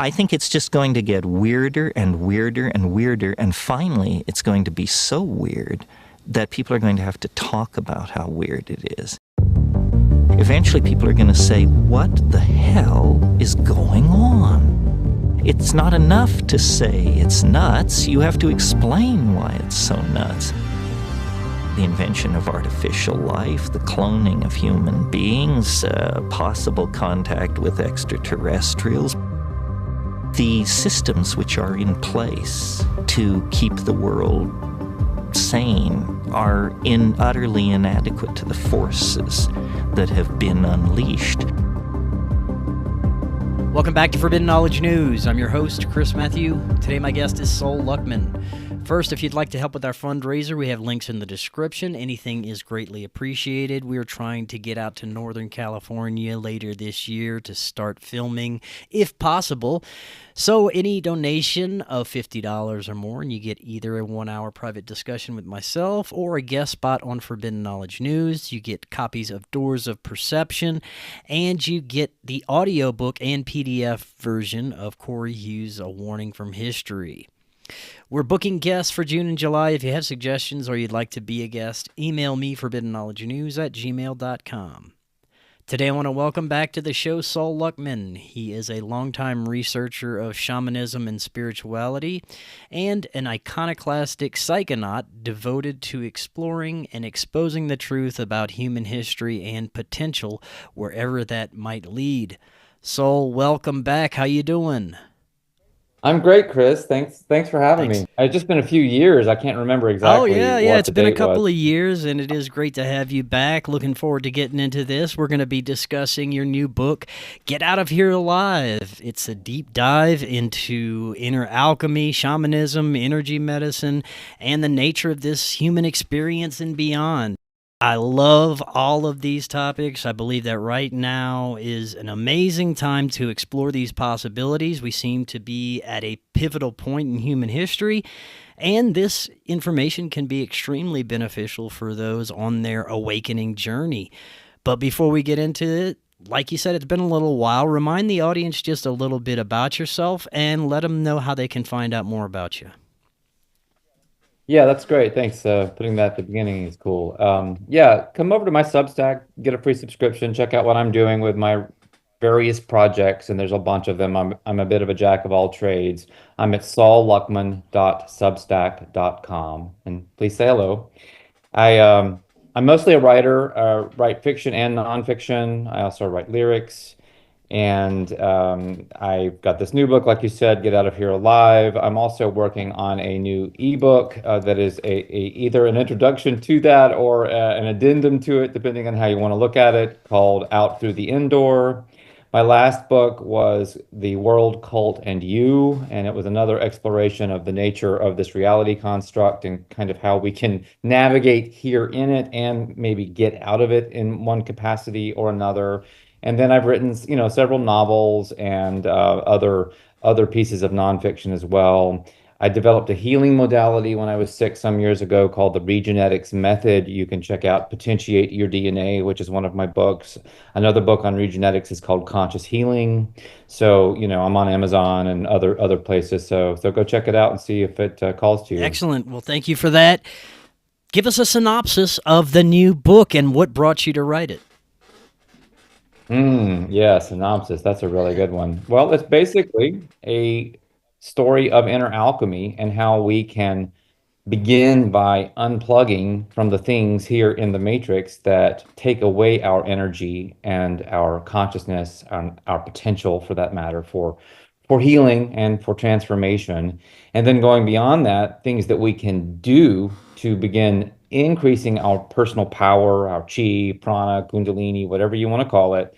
I think it's just going to get weirder and weirder and weirder, and finally it's going to be so weird that people are going to have to talk about how weird it is. Eventually people are going to say, what the hell is going on? It's not enough to say it's nuts. You have to explain why it's so nuts. The invention of artificial life, the cloning of human beings, possible contact with extraterrestrials, the systems which are in place to keep the world sane are utterly inadequate to the forces that have been unleashed. Welcome back to Forbidden Knowledge News. I'm your host, Chris Matthew. Today my guest is Saul Luckman. First, if you'd like to help with our fundraiser, we have links in the description. Anything is greatly appreciated. We are trying to get out to Northern California later this year to start filming, if possible. So any donation of $50 or more, and you get either a 1-hour private discussion with myself or a guest spot on Forbidden Knowledge News. You get copies of Doors of Perception, and you get the audiobook and PDF version of Corey Hughes' A Warning from History. We're booking guests for June and July. If you have suggestions or you'd like to be a guest, email me, forbiddenknowledgenews@gmail.com. Today I want to welcome back to the show Saul Luckman. He is a longtime researcher of shamanism and spirituality and an iconoclastic psychonaut devoted to exploring and exposing the truth about human history and potential wherever that might lead. Saul, welcome back. How you doing? I'm great, Chris. Thanks for having me. It's just been a few years. I can't remember exactly. Oh, yeah. what It's the been a date couple was. of years, and it is great to have you back. Looking forward to getting into this. We're going to be discussing your new book, Get Out of Here Alive. It's a deep dive into inner alchemy, shamanism, energy medicine, and the nature of this human experience and beyond. I love all of these topics. I believe that right now is an amazing time to explore these possibilities. We seem to be at a pivotal point in human history, and this information can be extremely beneficial for those on their awakening journey. But before we get into it, like you said, it's been a little while. Remind the audience just a little bit about yourself and let them know how they can find out more about you. Yeah, that's great. Thanks. Putting that at the beginning is cool. Yeah, come over to my Substack, get a free subscription, check out what I'm doing with my various projects, and there's a bunch of them. I'm a bit of a jack of all trades. I'm at saulluckman.substack.com, and please say hello. I'm mostly a writer, write fiction and nonfiction. I also write lyrics. And I've got this new book, like you said, Get Out of Here Alive. I'm also working on a new ebook that is either an introduction to that or an addendum to it, depending on how you want to look at it, called Out Through the Indoor. My last book was The World, Cult, and You, and it was another exploration of the nature of this reality construct and kind of how we can navigate here in it and maybe get out of it in one capacity or another. And then I've written, several novels and other pieces of nonfiction as well. I developed a healing modality when I was sick some years ago called the Regenetics method. You can check out Potentiate Your DNA, which is one of my books. Another book on Regenetics is called Conscious Healing. So, I'm on Amazon and other places. So go check it out and see if it calls to you. Excellent. Well, thank you for that. Give us a synopsis of the new book and what brought you to write it. Yeah, synopsis. That's a really good one. Well, it's basically a story of inner alchemy and how we can begin by unplugging from the things here in the matrix that take away our energy and our consciousness and our potential, for that matter, for healing and for transformation. And then going beyond that, things that we can do to begin increasing our personal power, our chi, prana, kundalini, whatever you want to call it,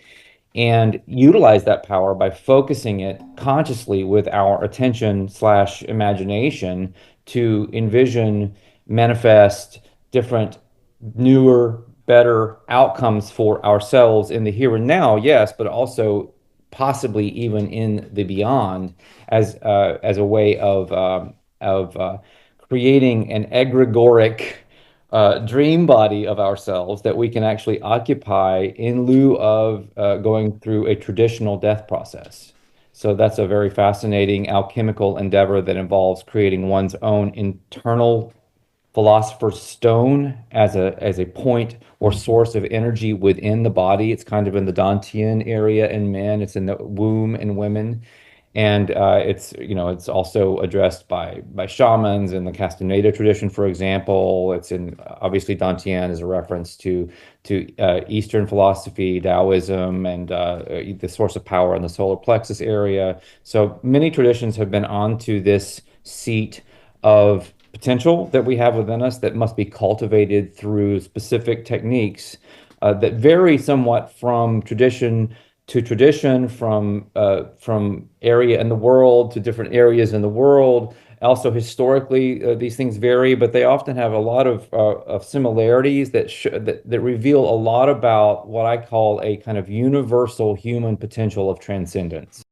and utilize that power by focusing it consciously with our attention slash imagination to envision, manifest different, newer, better outcomes for ourselves in the here and now, yes, but also possibly even in the beyond as a way of creating an egregoric dream body of ourselves that we can actually occupy in lieu of going through a traditional death process. So that's a very fascinating alchemical endeavor that involves creating one's own internal philosopher's stone as a point or source of energy within the body. It's kind of in the Dantian area in men. It's in the womb in women, and it's also addressed by shamans in the Castaneda tradition, for example. It's in obviously Dantian is a reference to Eastern philosophy, Taoism, and the source of power in the solar plexus area. So many traditions have been onto this seat of potential that we have within us that must be cultivated through specific techniques that vary somewhat from tradition to tradition, from area in the world to different areas in the world. Also, historically, these things vary, but they often have a lot of similarities that reveal a lot about what I call a kind of universal human potential of transcendence.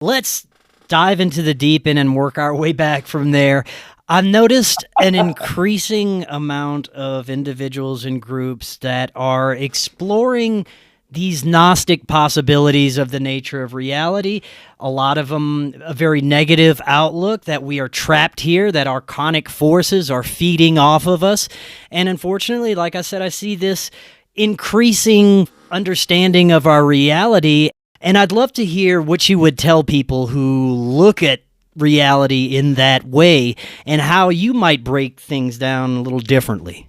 Let's dive into the deep end and work our way back from there. I've noticed an increasing amount of individuals and groups that are exploring these Gnostic possibilities of the nature of reality. A lot of them, a very negative outlook that we are trapped here, that archonic forces are feeding off of us. And unfortunately, like I said, I see this increasing understanding of our reality. And I'd love to hear what you would tell people who look at reality in that way and how you might break things down a little differently.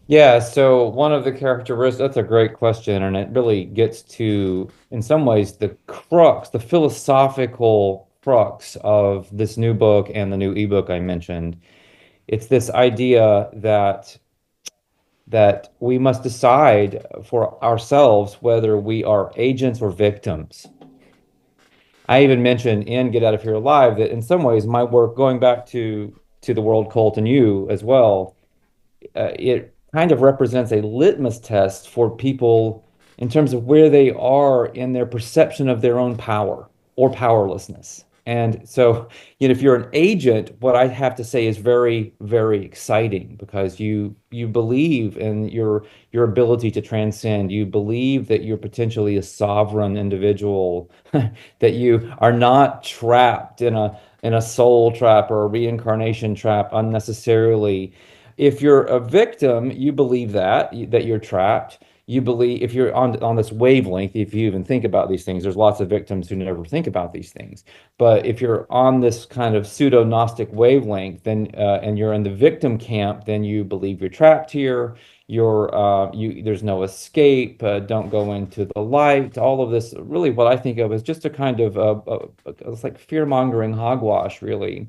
Yeah, so one of the characteristics, that's a great question, and it really gets to, in some ways, the crux, the philosophical crux of this new book and the new ebook I mentioned. It's this idea that we must decide for ourselves whether we are agents or victims. I even mentioned in Get Out of Here Alive that in some ways my work, going back to the world cult and you as well, it kind of represents a litmus test for people in terms of where they are in their perception of their own power or powerlessness. And so, if you're an agent, what I have to say is very, very exciting because you believe in your ability to transcend. You believe that you're potentially a sovereign individual, that you are not trapped in a soul trap or a reincarnation trap unnecessarily. If you're a victim, you believe that you're trapped. You believe if you're on this wavelength, if you even think about these things, there's lots of victims who never think about these things. But if you're on this kind of pseudo-Gnostic wavelength, then and you're in the victim camp, then you believe you're trapped here. There's no escape. Don't go into the light. All of this, really, what I think of as just a kind of it's like fear-mongering hogwash, really.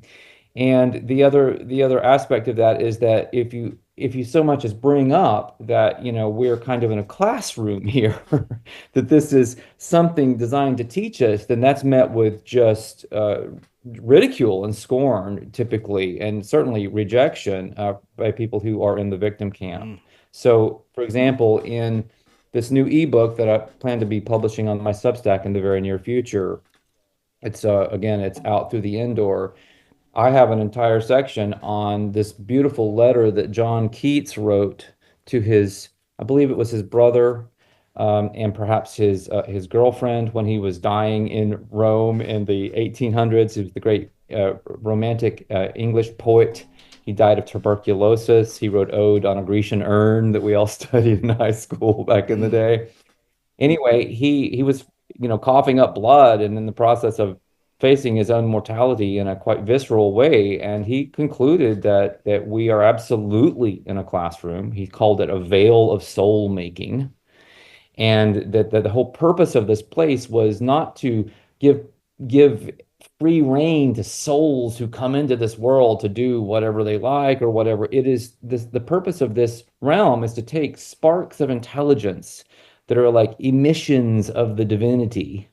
And the other aspect of that is that if you so much as bring up that, we're kind of in a classroom here, that this is something designed to teach us, then that's met with just ridicule and scorn typically, and certainly rejection by people who are in the victim camp. So, for example, in this new ebook that I plan to be publishing on my Substack in the very near future, it's again, it's out through the indoor. I have an entire section on this beautiful letter that John Keats wrote to I believe it was his brother, and perhaps his girlfriend when he was dying in Rome in the 1800s. He was the great romantic English poet. He died of tuberculosis. He wrote Ode on a Grecian Urn that we all studied in high school back in the day. Anyway, he was, coughing up blood and in the process of facing his own mortality in a quite visceral way. And he concluded that we are absolutely in a classroom. He called it a veil of soul making, and that the whole purpose of this place was not to give free rein to souls who come into this world to do whatever they like or whatever. It is the purpose of this realm is to take sparks of intelligence that are like emissions of the divinity,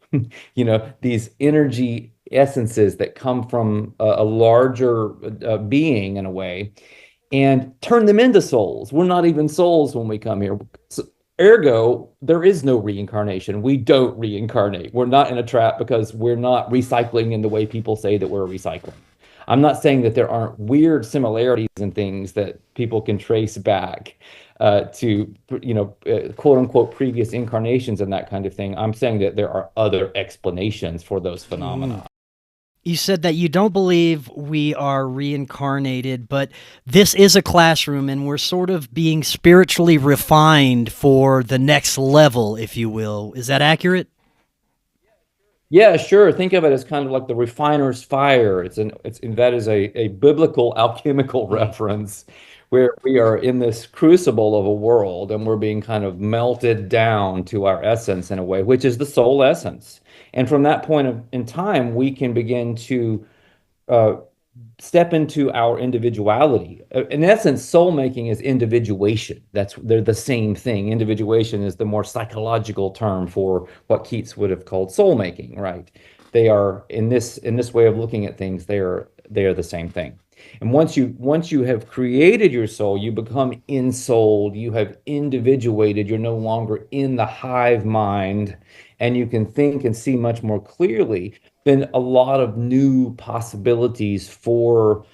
these energy essences that come from a larger being in a way, and turn them into souls. We're not even souls when we come here. So, ergo, there is no reincarnation. We don't reincarnate. We're not in a trap because we're not recycling in the way people say that we're recycling. I'm not saying that there aren't weird similarities and things that people can trace back to, quote unquote, previous incarnations and that kind of thing. I'm saying that there are other explanations for those phenomena. You said that you don't believe we are reincarnated, but this is a classroom and we're sort of being spiritually refined for the next level, if you will. Is that accurate? Yeah, sure. Think of it as kind of like the refiner's fire. That is a biblical alchemical reference where we are in this crucible of a world and we're being kind of melted down to our essence in a way, which is the soul essence. And from that point in time, we can begin to uh, step into our individuality. In essence, soul making is individuation. They're the same thing. Individuation is the more psychological term for what Keats would have called soul making, right? They are in this way of looking at things, they are the same thing. And once you have created your soul, you become ensouled, you have individuated, you're no longer in the hive mind, and you can think and see much more clearly. Then a lot of new possibilities for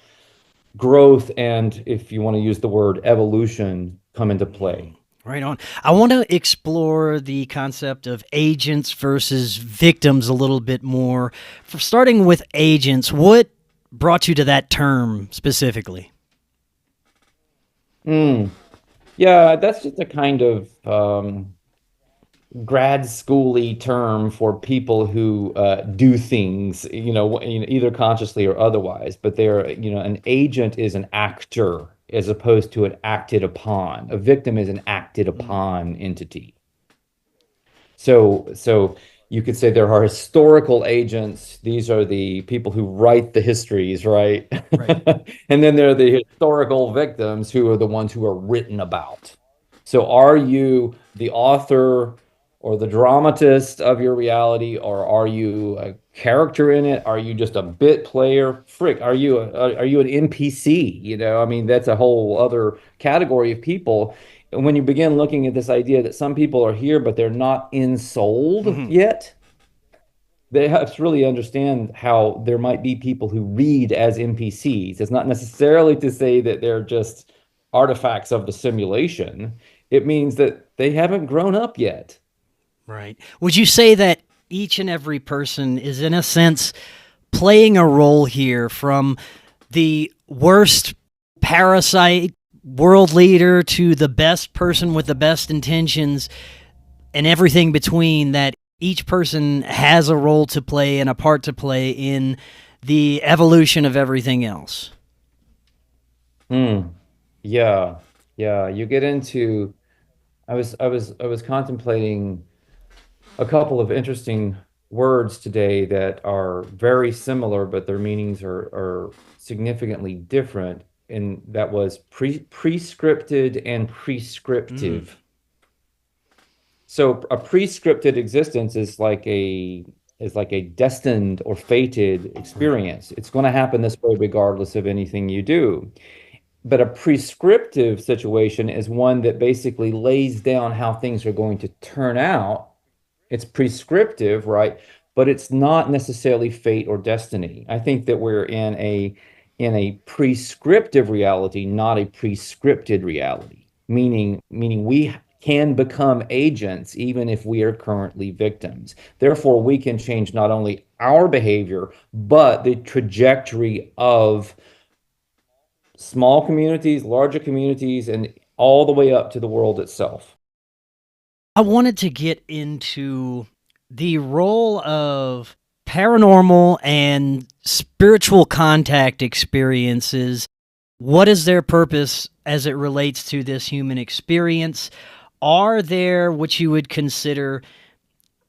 growth and, if you want to use the word, evolution come into play. Right on. I want to explore the concept of agents versus victims a little bit more. For starting with agents, what brought you to that term specifically? Mm. Yeah, that's just a kind of grad schooly term for people who do things, either consciously or otherwise. But an agent is an actor as opposed to an acted upon. A victim is an acted upon entity. So you could say there are historical agents. These are the people who write the histories, right? Right. And then there are the historical victims who are the ones who are written about. So are you the author or the dramatist of your reality, or are you a character in it? Are you just a bit player? Frick, are you an NPC? I mean, that's a whole other category of people. And when you begin looking at this idea that some people are here, but they're not ensouled Hmm. yet, they have to really understand how there might be people who read as NPCs. It's not necessarily to say that they're just artifacts of the simulation. It means that they haven't grown up yet. Right. Would you say that each and every person is, in a sense, playing a role here, from the worst parasite world leader to the best person with the best intentions and everything between, that each person has a role to play and a part to play in the evolution of everything else? Hmm. Yeah. Yeah. You get into I was contemplating a couple of interesting words today that are very similar, but their meanings are significantly different. And that was prescripted and Mm, prescriptive. So a prescripted existence is like a destined or fated right. experience. It's going to happen this way regardless of anything you do. But a prescriptive situation is one that basically lays down how things are going to turn out. It's prescriptive, right? But it's not necessarily fate or destiny. I think that we're in a prescriptive reality, not a prescripted reality. Meaning we can become agents even if we are currently victims. Therefore, we can change not only our behavior, but the trajectory of small communities, larger communities, and all the way up to the world itself. I wanted to get into the role of paranormal and spiritual contact experiences. What is their purpose as it relates to this human experience? Are there what you would consider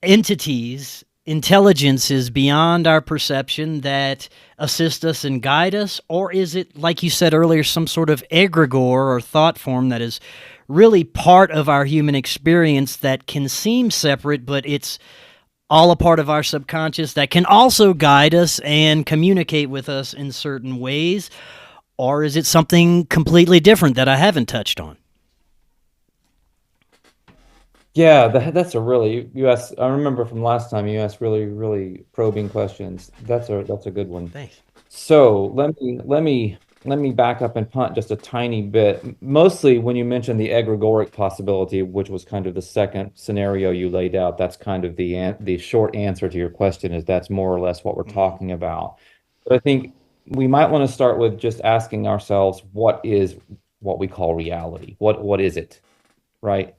entities, intelligences beyond our perception that assist us and guide us? Or is it, like you said earlier, some sort of egregore or thought form that is really part of our human experience that can seem separate, but it's all a part of our subconscious that can also guide us and communicate with us in certain ways? Or is it something completely different that I haven't touched on? Yeah, that's a really you asked. I remember from last time you asked really, really probing questions. That's a good one. Thanks. So let me back up and punt just a tiny bit. Mostly when you mentioned the egregoric possibility, which was kind of the second scenario you laid out, that's kind of the short answer to your question is that's more or less what we're Mm, talking about. But I think we might want to start with just asking ourselves what is what we call reality? What is it, right?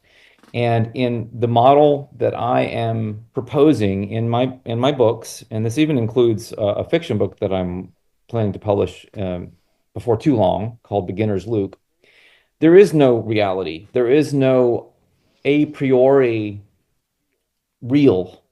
And in the model that I am proposing in my books, and this even includes a fiction book that I'm planning to publish before too long called Beginner's Luke, there is no reality. There is no a priori real.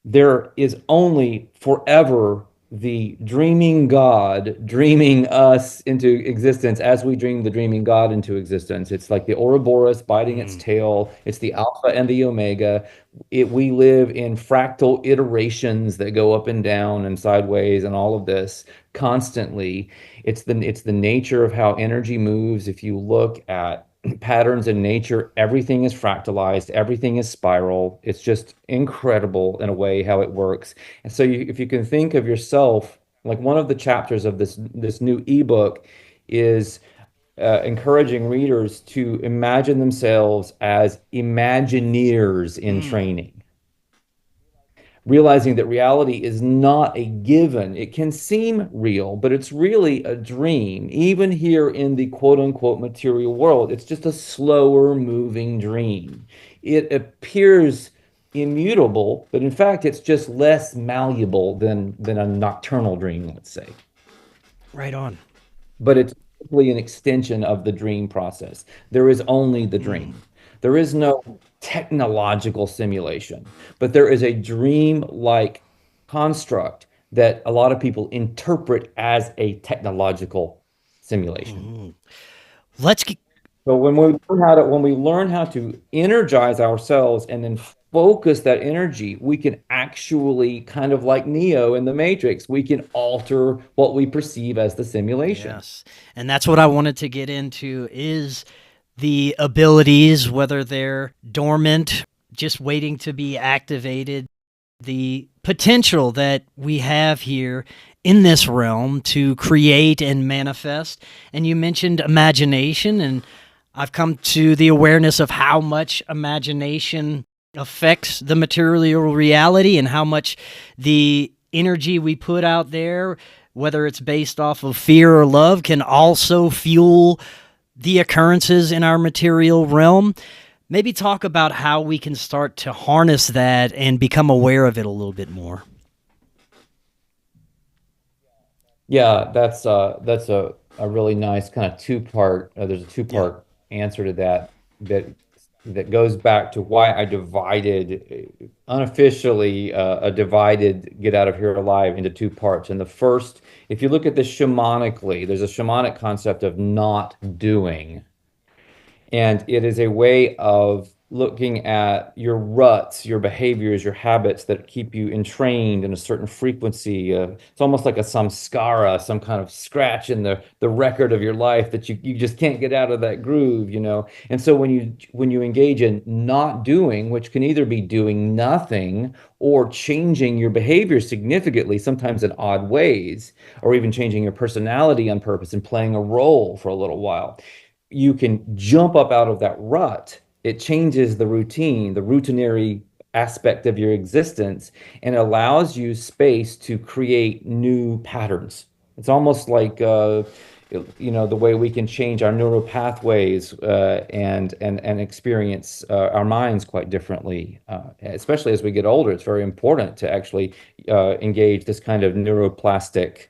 There is only forever the dreaming God dreaming us into existence as we dream the dreaming God into existence. It's like the Ouroboros biting its mm, tail. It's the Alpha and the Omega. We live in fractal iterations that go up and down and sideways and all of this constantly. It's the nature of how energy moves. If you look at patterns in nature, everything is fractalized, everything is spiral. It's just incredible in a way how it works. And so if you can think of yourself, like one of the chapters of this new ebook is encouraging readers to imagine themselves as Imagineers in mm, training, realizing that reality is not a given. It can seem real, but it's really a dream. Even here in the quote unquote material world, it's just a slower moving dream. It appears immutable, but in fact, it's just less malleable than a nocturnal dream, let's say, right on. but it's simply an extension of the dream process. There is only the Mm. dream. There is no technological simulation, but there is a dream-like construct that a lot of people interpret as a technological simulation. Mhm. Let's get, So when we learn how to energize ourselves and then focus that energy, we can actually kind of like Neo in the Matrix, we can alter what we perceive as the simulation. yes. And that's what I wanted to get into is the abilities, whether they're dormant, just waiting to be activated, the potential that we have here in this realm to create and manifest. And you mentioned imagination, and I've come to the awareness of how much imagination affects the material reality and how much the energy we put out there, whether it's based off of fear or love, can also fuel the occurrences in our material realm. Maybe talk about how we can start to harness that and become aware of it a little bit more. Yeah, that's a really nice kind of two-part. There's a Yeah. two-part answer to that that goes back to why I divided unofficially a divided Get Out of Here Alive into two parts. And the first, if you look at this shamanically, there's a shamanic concept of not doing. And it is a way of looking at your ruts, your behaviors, your habits that keep you entrained in a certain frequency. It's almost like a samskara, some kind of scratch in the record of your life that you just can't get out of that groove, you know. And so when you engage in not doing, which can either be doing nothing or changing your behavior significantly, sometimes in odd ways, or even changing your personality on purpose and playing a role for a little while, you can jump up out of that rut. It changes the routine, the routinary aspect of your existence, and allows you space to create new patterns. It's almost like the way we can change our neural pathways and experience our minds quite differently. Especially as we get older, it's very important to actually engage this kind of neuroplastic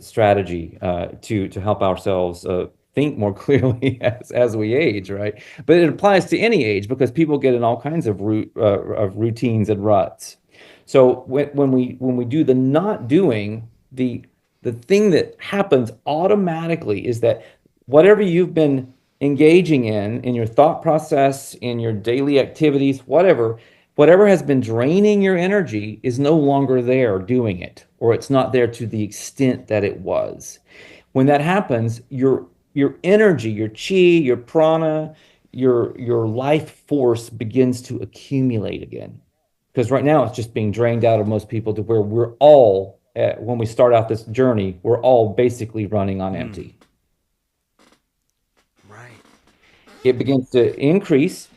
strategy to help ourselves think more clearly as we age, right? But it applies to any age because people get in all kinds of routines and ruts. So when we do the not doing, the thing that happens automatically is that whatever you've been engaging in your thought process, in your daily activities, whatever has been draining your energy is no longer there doing it, or it's not there to the extent that it was. When that happens, your energy, your chi, your prana, your life force begins to accumulate again. Because right now it's just being drained out of most people to where we're all when we start out this journey, we're all basically running on Mm, empty. right. It begins to increase.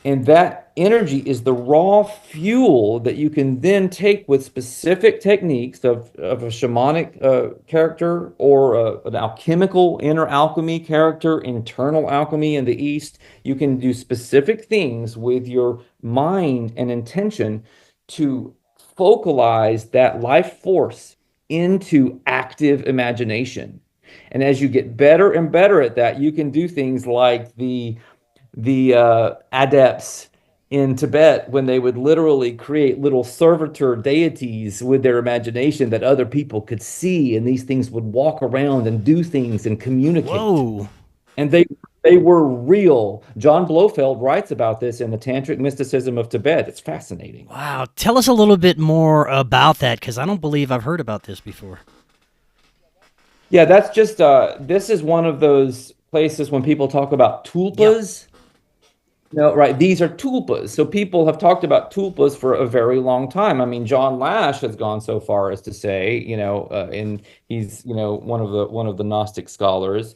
And that energy is the raw fuel that you can then take with specific techniques of a shamanic character or an alchemical inner alchemy character, internal alchemy in the East. You can do specific things with your mind and intention to focalize that life force into active imagination. And as you get better and better at that, you can do things like the adepts in Tibet when they would literally create little servitor deities with their imagination that other people could see, and these things would walk around and do things and communicate. Whoa. And they were real. John Blofeld writes about this in the Tantric Mysticism of Tibet. It's fascinating. Wow. Tell us a little bit more about that because I don't believe I've heard about this before. Yeah, that's just this is one of those places when people talk about Yep. tulpas. No, right. These are tulpas. So people have talked about tulpas for a very long time. I mean, John Lash has gone so far as to say, and he's, one of the Gnostic scholars.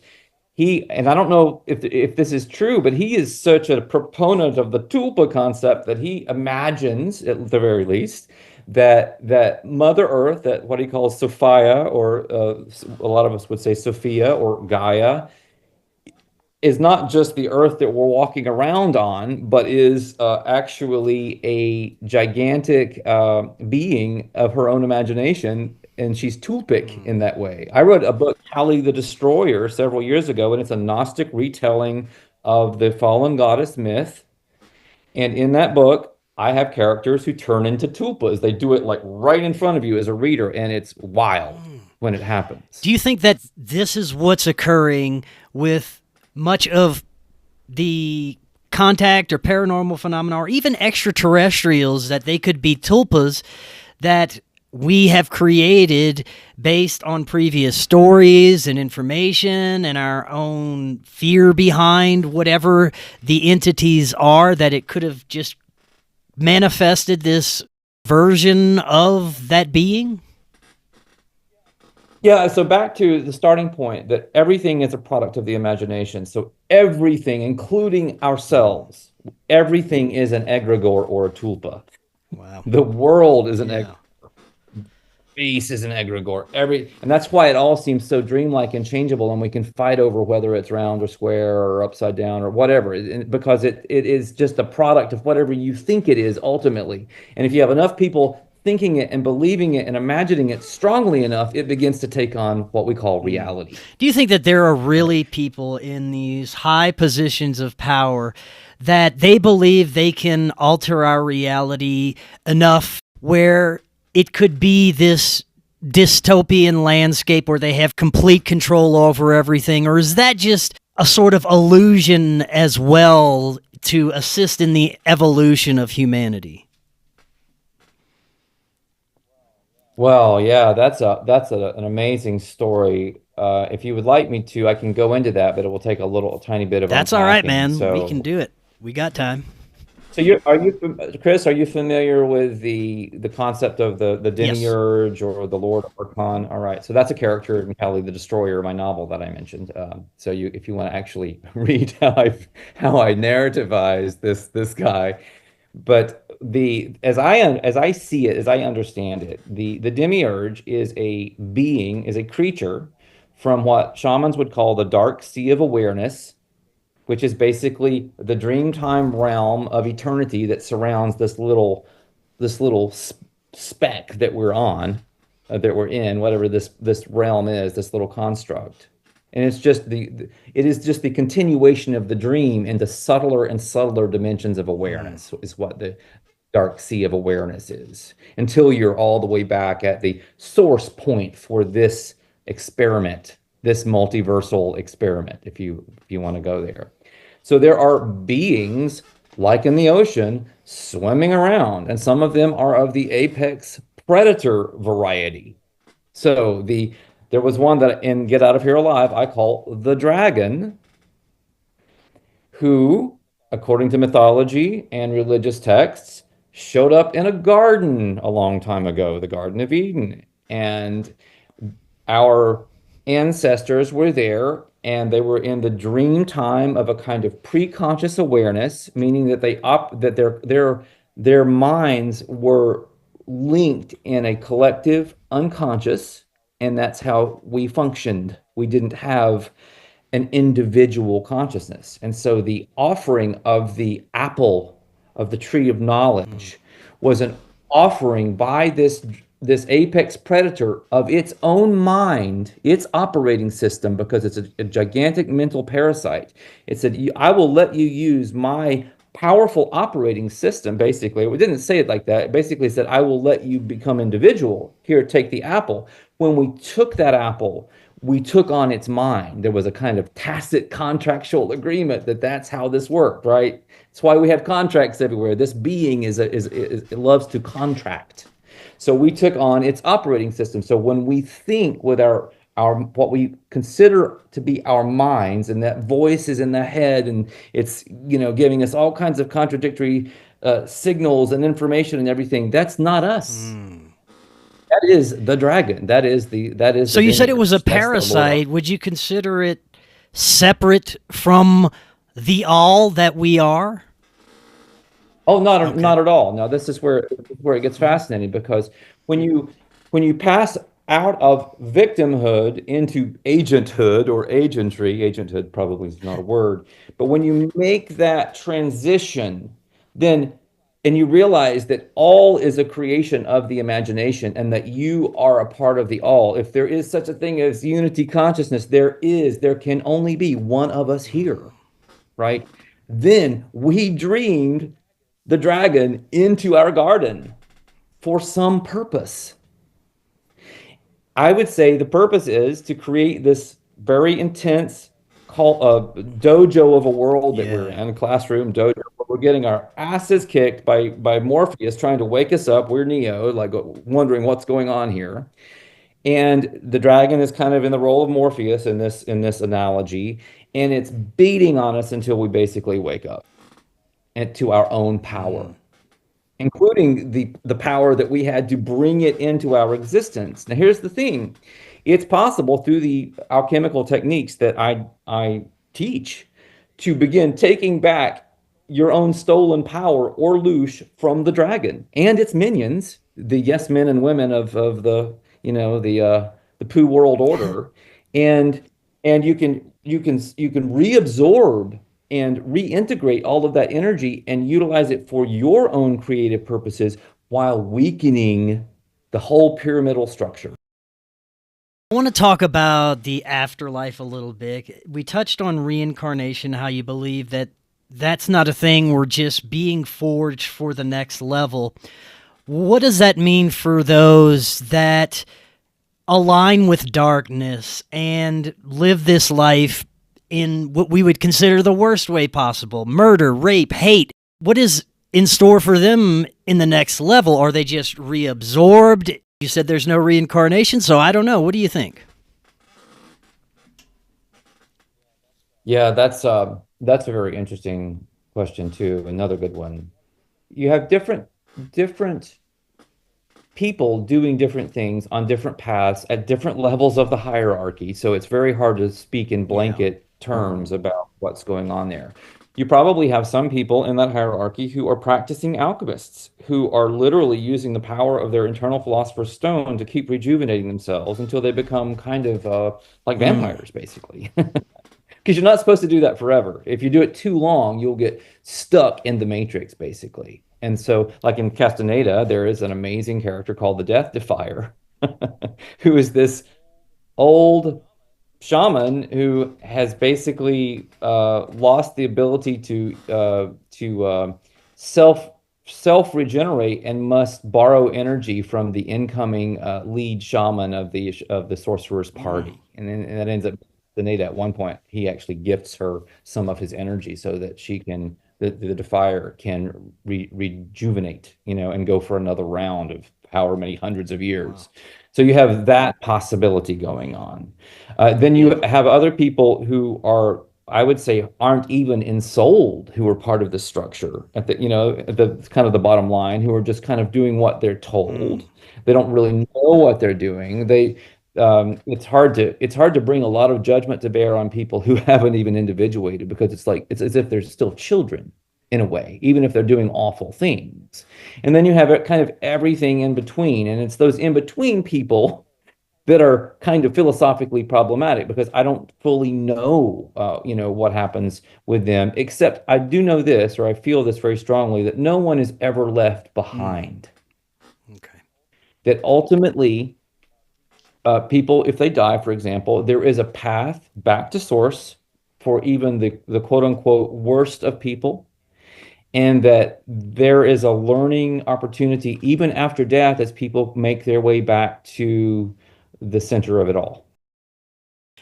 And I don't know if this is true, but he is such a proponent of the tulpa concept that he imagines, at the very least, that Mother Earth, that what he calls Sophia, or a lot of us would say Sophia or Gaia, is not just the earth that we're walking around on, but is actually a gigantic being of her own imagination. And she's tulpic in that way. I wrote a book, Kali the Destroyer, several years ago, and it's a Gnostic retelling of the fallen goddess myth. And in that book, I have characters who turn into tulpas. They do it like right in front of you as a reader, and it's wild when it happens. Do you think that this is what's occurring with much of the contact or paranormal phenomena or even extraterrestrials, that they could be tulpas that we have created based on previous stories and information and our own fear behind whatever the entities are, that it could have just manifested this version of that being? Yeah, so back to the starting point that everything is a product of the imagination. So everything, including ourselves, everything is an egregore or a tulpa. Wow. The world is an egregore. Yeah. Space is an egregore. And that's why it all seems so dreamlike and changeable, and we can fight over whether it's round or square or upside down or whatever, because it is just a product of whatever you think it is ultimately. And if you have enough people thinking it and believing it and imagining it strongly enough, it begins to take on what we call reality. Do you think that there are really people in these high positions of power that they believe they can alter our reality enough where it could be this dystopian landscape where they have complete control over everything? Or is that just a sort of illusion as well to assist in the evolution of humanity? Well, yeah, an amazing story. If you would like me to, I can go into that, but it will take a tiny bit of That's all right, unpacking. man. We can do it. We got time. So Chris, are you familiar with the concept of the Yes. demiurge or the Lord Archon? All right, so that's a character in Kali the Destroyer, my novel that I mentioned. So if you want to actually read how I narrativize this guy, but as I see it, as I understand it, the demiurge is a creature from what shamans would call the dark sea of awareness, which is basically the dreamtime realm of eternity that surrounds this little speck that we're on, that we're in, whatever this realm is, this little construct. And it is just the continuation of the dream into subtler and subtler dimensions of awareness, is what the dark sea of awareness is, until you're all the way back at the source point for this experiment, this multiversal experiment, if you want to go there. So there are beings like in the ocean swimming around, and some of them are of the apex predator variety. So there was one that in Get Out of Here Alive I call the dragon, who according to mythology and religious texts, showed up in a garden a long time ago, the Garden of Eden. And our ancestors were there and they were in the dream time of a kind of pre-conscious awareness, meaning that their minds were linked in a collective unconscious, and that's how we functioned. We didn't have an individual consciousness. And so the offering of the apple of the tree of knowledge was an offering by this apex predator of its own mind, its operating system, because it's a gigantic mental parasite. It said, I will let you use my powerful operating system, basically. It didn't say it like that. It basically said, I will let you become individual. Here, take the apple. When we took that apple, we took on its mind. There was a kind of tacit contractual agreement that that's how this worked, right? That's why we have contracts everywhere. This being it loves to contract. So we took on its operating system. So when we think with our what we consider to be our minds, and that voice is in the head, and it's giving us all kinds of contradictory signals and information and everything. That's not us. That is the dragon. That is So the you said it was a demiurge. That's the Lord. parasite. Would you consider it separate from the all that we are? Oh, not Okay. not at all. Now, this is where it gets fascinating, because when you pass out of victimhood into agenthood or agentry, agenthood probably is not a word, but when you make that transition, then and you realize that all is a creation of the imagination and that you are a part of the all. If there is such a thing as unity consciousness, there can only be one of us here, right? Then we dreamed the dragon into our garden for some purpose. I would say the purpose is to create this very intense dojo of a world that we're Yeah. in, a classroom dojo, where we're getting our asses kicked by Morpheus trying to wake us up. We're Neo, like wondering what's going on here. And the dragon is kind of in the role of Morpheus in this analogy, and it's beating on us until we basically wake up and to our own power, including the power that we had to bring it into our existence. Now, here's the thing. It's possible through the alchemical techniques that I teach to begin taking back your own stolen power or loosh from the dragon and its minions, the yes men and women of the poo world order, and you can reabsorb and reintegrate all of that energy and utilize it for your own creative purposes while weakening the whole pyramidal structure. I want to talk about the afterlife a little bit. We touched on reincarnation, how you believe that that's not a thing, we're just being forged for the next level. What does that mean for those that align with darkness and live this life in what we would consider the worst way possible? Murder, rape, hate. What is in store for them in the next level? Are they just reabsorbed? You said there's no reincarnation, so I don't know. What do you think? Yeah, that's a very interesting question too. Another good one. You have different people doing different things on different paths at different levels of the hierarchy. So it's very hard to speak in Yeah. blanket terms about what's going on there. You probably have some people in that hierarchy who are practicing alchemists, who are literally using the power of their internal philosopher's stone to keep rejuvenating themselves until they become kind of like Mm. vampires, basically. Because you're not supposed to do that forever. If you do it too long, you'll get stuck in the matrix, basically. And so, like in Castaneda, there is an amazing character called the Death Defier, who is this old shaman who has basically lost the ability to self regenerate and must borrow energy from the incoming lead shaman of the sorcerer's Mm. party, and that ends up Danita at one point. He actually gifts her some of his energy so that the Defier can rejuvenate, and go for another round of however many hundreds of Wow. years. So you have that possibility going on. Then you Yeah. have other people who are I would say aren't even ensouled, who are part of the structure at the, at the kind of the bottom line, who are just kind of doing what they're Mm, told. They don't really know what they're doing. It's hard to bring a lot of judgment to bear on people who haven't even individuated, because it's like it's as if they're still children in a way, even if they're doing awful things. And then you have kind of everything in between, and it's those in between people that are kind of philosophically problematic, because I don't fully know, what happens with them, except I do know this, or I feel this very strongly, that no one is ever left mm, behind. okay. That ultimately, people, if they die, for example, there is a path back to source for even the quote unquote worst of people, and that there is a learning opportunity even after death as people make their way back to the center of it all.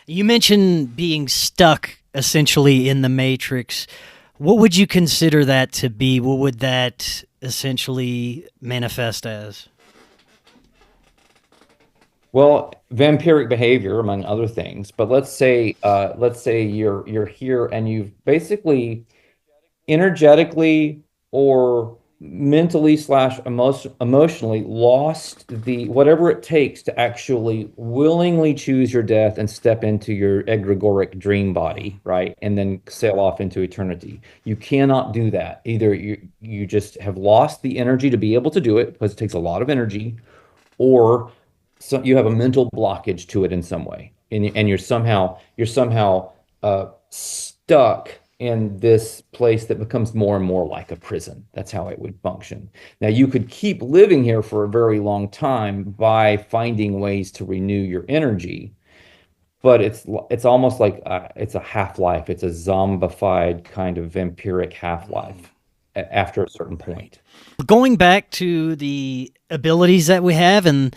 You mentioned being stuck essentially in the matrix. What would you consider that to be? What would that essentially manifest as? Well, vampiric behavior, among other things. But let's say you're here and you've basically energetically or mentally slash emotionally lost the whatever it takes to actually willingly choose your death and step into your egregoric dream body, right? And then sail off into eternity. You cannot do that. Either you just have lost the energy to be able to do it, because it takes a lot of energy, or so you have a mental blockage to it in some way, and you're somehow stuck in this place that becomes more and more like a prison. That's how it would function. Now, you could keep living here for a very long time by finding ways to renew your energy, but it's almost like it's a half-life. It's a zombified kind of vampiric half-life after a certain Right. point. Going back to the abilities that we have and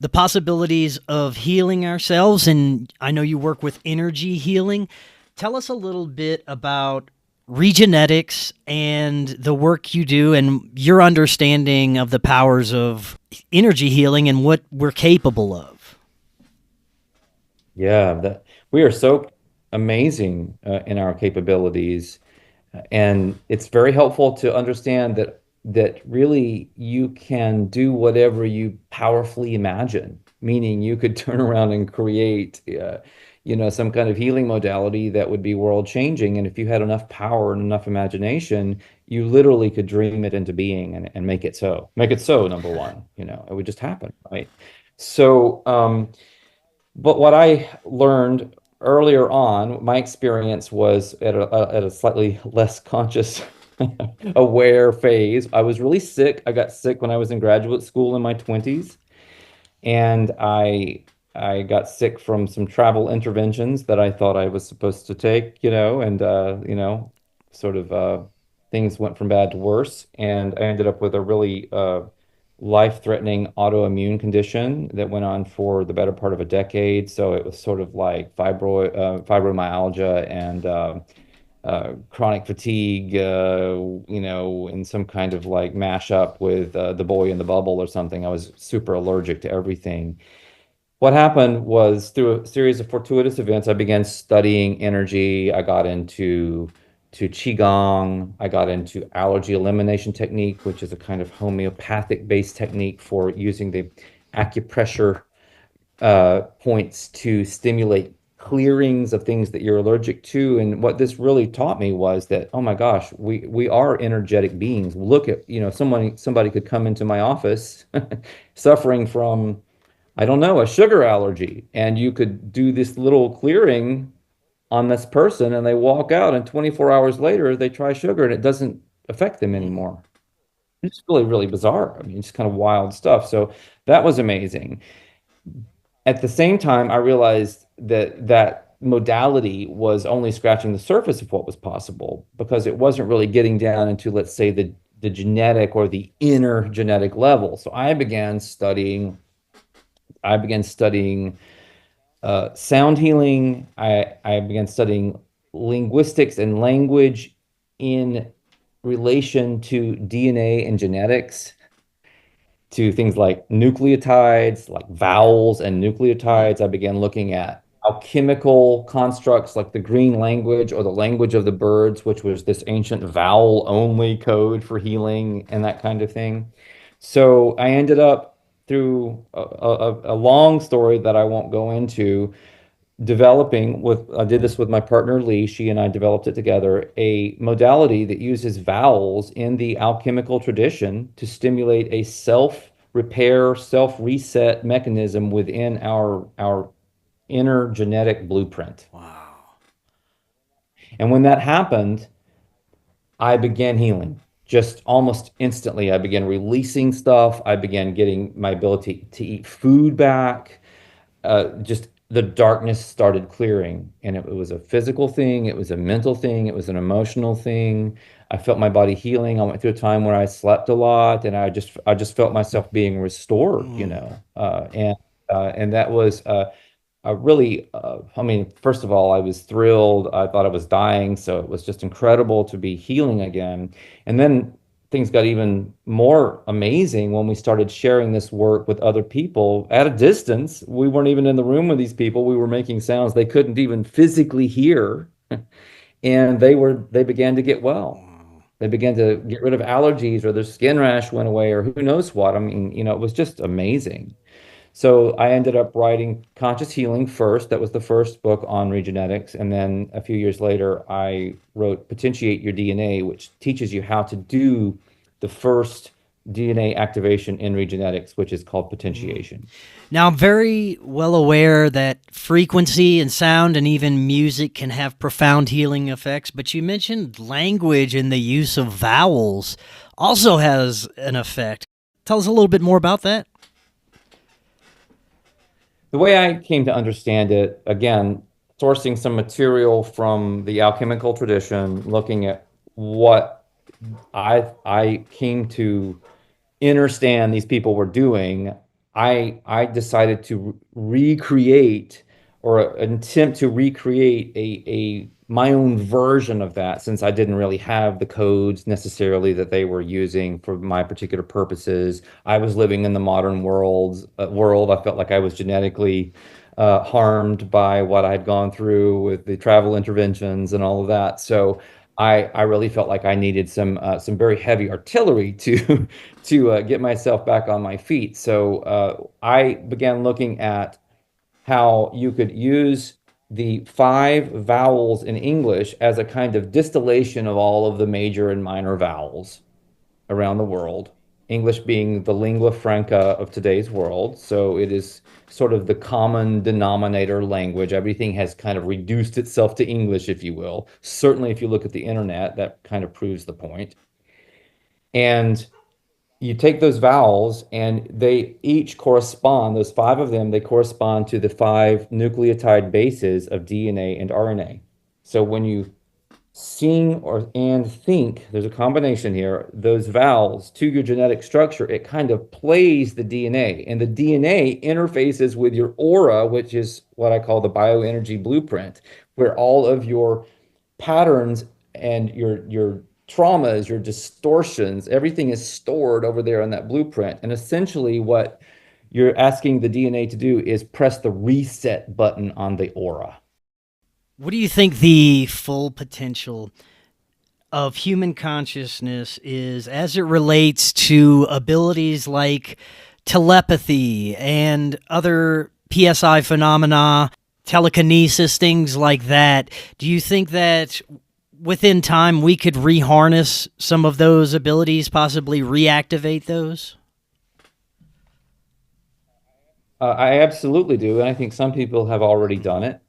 the possibilities of healing ourselves, and I know you work with energy healing. Tell us a little bit about Regenetics and the work you do and your understanding of the powers of energy healing and what we're capable of. Yeah, that we are so amazing in our capabilities, and it's very helpful to understand that really you can do whatever you powerfully imagine. Meaning, you could turn around and create, some kind of healing modality that would be world changing. And if you had enough power and enough imagination, you literally could dream it into being, and make it so. Make it so, number one. It would just happen, right? So, but what I learned earlier on, my experience was at a slightly less conscious, aware phase. I was really sick. I got sick when I was in graduate school in my 20s, and I got sick from some travel interventions that I thought I was supposed to take, and sort of things went from bad to worse, and I ended up with a really life-threatening autoimmune condition that went on for the better part of a decade. So it was sort of like fibromyalgia and chronic fatigue, in some kind of like mashup with the boy in the bubble or something. I was super allergic to everything. What happened was, through a series of fortuitous events, I began studying energy. I got into Qigong. I got into allergy elimination technique, which is a kind of homeopathic based technique for using the acupressure points to stimulate clearings of things that you're allergic to. And what this really taught me was that, oh my gosh, we are energetic beings. Look at, somebody could come into my office suffering from, I don't know, a sugar allergy, and you could do this little clearing on this person, and they walk out, and 24 hours later they try sugar and it doesn't affect them Mm. anymore. It's really, really bizarre. I mean, it's kind of wild stuff. So that was amazing. At the same time, I realized that that modality was only scratching the surface of what was possible, because it wasn't really getting down into, let's say, the genetic or the inner genetic level. So I began studying sound healing. I began studying linguistics and language in relation to DNA and genetics, to things like nucleotides, like vowels and Mm. nucleotides. I began looking at alchemical constructs like the green language or the language of the birds, which was this ancient vowel only code for healing and that kind of thing. So I ended up through a long story that I won't go into, developing with, I did this with my partner Lee, she and I developed it together, a modality that uses vowels in the alchemical tradition to stimulate a self-repair, self-reset mechanism within our inner genetic blueprint. Wow. And when that happened, I began healing. Just almost instantly, I began releasing stuff. I began getting my ability to eat food back. Just the darkness started clearing, and it was a physical thing, it was a mental thing, it was an emotional thing. I felt my body healing. I went through a time where I slept a lot, and I just felt myself being restored, Mm. and that was really, I mean, first of all, I was thrilled. I thought I was dying, so it was just incredible to be healing again. And then things got even more amazing when we started sharing this work with other people at a distance. We weren't even in the room with these people. We were making sounds they couldn't even physically hear, and they began to get well. Wow. They began to get rid of allergies, or their skin rash went away, or who knows what. I mean, it was just amazing. So I ended up writing Conscious Healing first. That was the first book on Regenetics. And then a few years later, I wrote Potentiate Your DNA, which teaches you how to do the first DNA activation in Regenetics, which is called Mm. potentiation. Now, I'm very well aware that frequency and sound and even music can have profound healing effects, but you mentioned language and the use of vowels also has an effect. Tell us a little bit more about that. The way I came to understand it, again, sourcing some material from the alchemical tradition, looking at what I came to understand these people were doing, I decided to recreate or attempt to recreate a my own version of that, since I didn't really have the codes necessarily that they were using for my particular purposes. I was living in the modern world. I felt like I was genetically harmed by what I'd gone through with the travel interventions and all of that. So I really felt like I needed some very heavy artillery to to get myself back on my feet. So I began looking at how you could use the five vowels in English as a kind of distillation of all of the major and minor vowels around the world. English being the lingua franca of today's world. So it is sort of the common denominator language. Everything has kind of reduced itself to English, if you will. Certainly, if you look at the internet, that kind of proves the point. And you take those vowels and they each correspond, those five of them, they correspond to the five nucleotide bases of DNA and RNA. So when you sing or and think, there's a combination here, those vowels to your genetic structure, it kind of plays the DNA. And the DNA interfaces with your aura, which is what I call the bioenergy blueprint, where all of your patterns and your traumas, your distortions, everything is stored over there in that blueprint. And essentially, what you're asking the DNA to do is press the reset button on the aura. What do you think the full potential of human consciousness is as it relates to abilities like telepathy and other PSI phenomena, telekinesis, things like that? Do you think that within time we could reharness some of those abilities, possibly reactivate those? I absolutely do, and I think some people have already done it.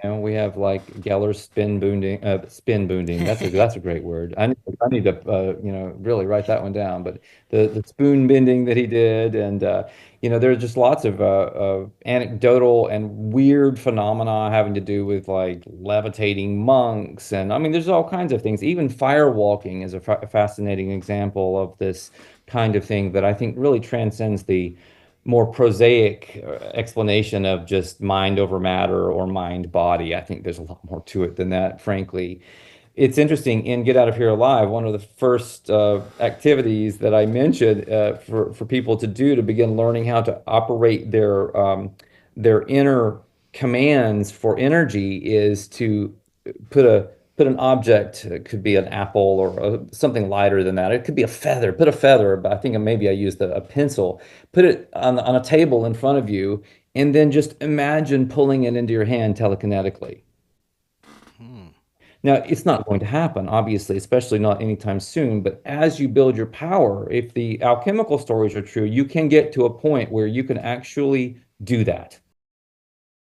We have like Geller's spin boonding. That's a great word. I need to really write that one down. But the spoon bending that he did, and there's just lots of anecdotal and weird phenomena having to do with like levitating monks, and I mean, there's all kinds of things. Even firewalking is a fascinating example of this kind of thing that I think really transcends the more prosaic explanation of just mind over matter or mind body. I think there's a lot more to it than that, frankly. It's interesting in Get Out of Here Alive, one of the first activities that I mentioned for people to do to begin learning how to operate their inner commands for energy is to put a put an object, it could be an apple or something lighter than that. It could be a feather. Put a feather, but I think maybe I used a pencil. Put it on a table in front of you, and then just imagine pulling it into your hand telekinetically. Now, it's not going to happen, obviously, especially not anytime soon. But as you build your power, if the alchemical stories are true, you can get to a point where you can actually do that.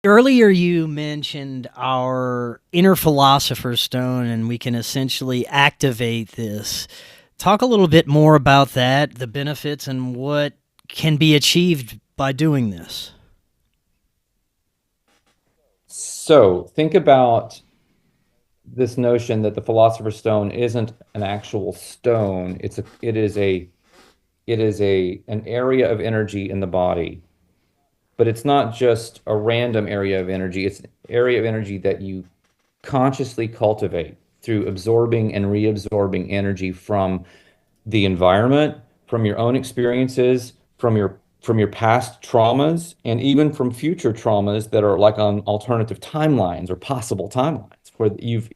Earlier, you mentioned our inner philosopher's stone, and we can essentially activate this. Talk a little bit more about that, the benefits, and what can be achieved by doing this. So think about this notion that the philosopher's stone isn't an actual stone. It is an area of energy in the body, but it's not just a random area of energy. It's an area of energy that you consciously cultivate through absorbing and reabsorbing energy from the environment, from your own experiences, from your past traumas, and even from future traumas that are like on alternative timelines or possible timelines where you've